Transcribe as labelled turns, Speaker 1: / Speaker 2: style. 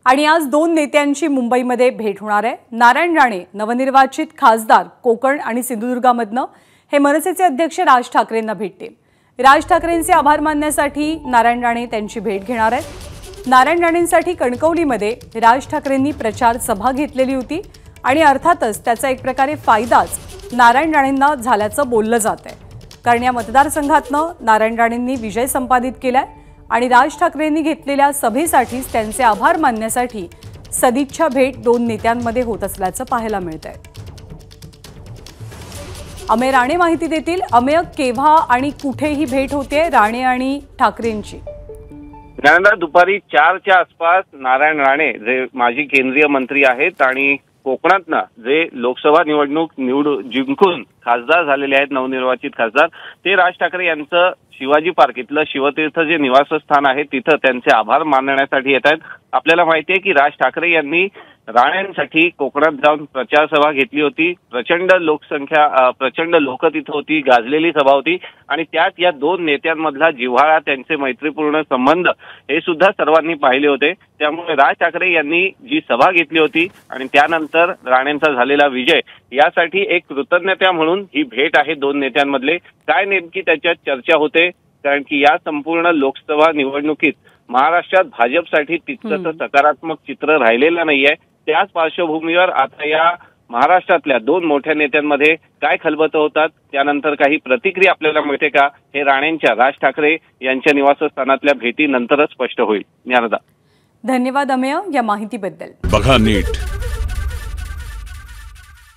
Speaker 1: आणि आज दोन नेत्यांची मुंबईमध्ये भेट होणार आहे। नारायण राणे नवनिर्वाचित खासदार कोकण आणि सिंधुदुर्गामधनं हे मनसेचे अध्यक्ष राज ठाकरेंना भेटतील। राज ठाकरेंचे आभार मानण्यासाठी नारायण राणे त्यांची भेट घेणार आहेत। नारायण राणेंसाठी कणकवलीमध्ये राज ठाकरेंनी प्रचार सभा घेतलेली होती आणि अर्थातच त्याचा एक प्रकारे फायदाच नारायण राणेंना झाल्याचं बोललं जात आहे, कारण या मतदारसंघातनं नारायण राणेंनी विजय संपादित केलाय आणि राज ठाकरेंनी घेतलेल्या सभेसाठीच त्यांचे आभार मानण्यासाठी सदिच्छा भेट दोन नेत्यांमध्ये होत असल्याचं पाहायला मिळतंय। अमेय राणे माहिती देतील। अमेय, केव्हा आणि कुठे ही भेट होते राणे आणि ठाकरेंची?
Speaker 2: दुपारी 4च्या आसपास नारायण राणे जे माजी केंद्रीय मंत्री आहेत आणि कोकणातनं जे लोकसभा निवडणूक जिंकून खासदार झालेले आहेत, नवनिर्वाचित खासदार, ते राज ठाकरे यांचं शिवाजी पार्क इथलं शिवतीर्थ जे निवासस्थान आहे तिथं त्यांचे आभार मानण्यासाठी येत आहेत। आपल्याला माहिती आहे की राज ठाकरे यांनी राणेंसाठी कोकणात जाऊन प्रचार सभा घेतली होती। प्रचंड लोक तिथं होती, गाजलेली सभा होती आणि त्यात या दोन नेत्यांमधला जिव्हाळा, त्यांचे मैत्रीपूर्ण संबंध हे सुद्धा सर्वांनी पाहिले होते। त्यामुळे राज ठाकरे यांनी जी सभा घेतली होती आणि त्यानंतर राणेंचा झालेला विजय यासाठी एक कृतज्ञता म्हणून ही भेट आहे दोन नेत्यांमधले। काय नेमकी त्याच्यात चर्चा होते, कारण की या संपूर्ण लोकसभा निवडणुकीत महाराष्ट्रात भाजपसाठी तितकंसं सकारात्मक चित्र राहिलेलं नाहीये। त्याच पार्श्वभूमीवर आता या महाराष्ट्रातल्या दोन मोठ्या नेत्यांमध्ये काय खलबतं होतात, त्यानंतर काही प्रतिक्रिया आपल्याला मिळते का, हे राणेंच्या राज ठाकरे यांच्या निवासस्थानातल्या भेटीनंतरच स्पष्ट होईल। ज्ञानदा,
Speaker 1: धन्यवाद अमेय या माहितीबद्दल।
Speaker 3: बघा नीट,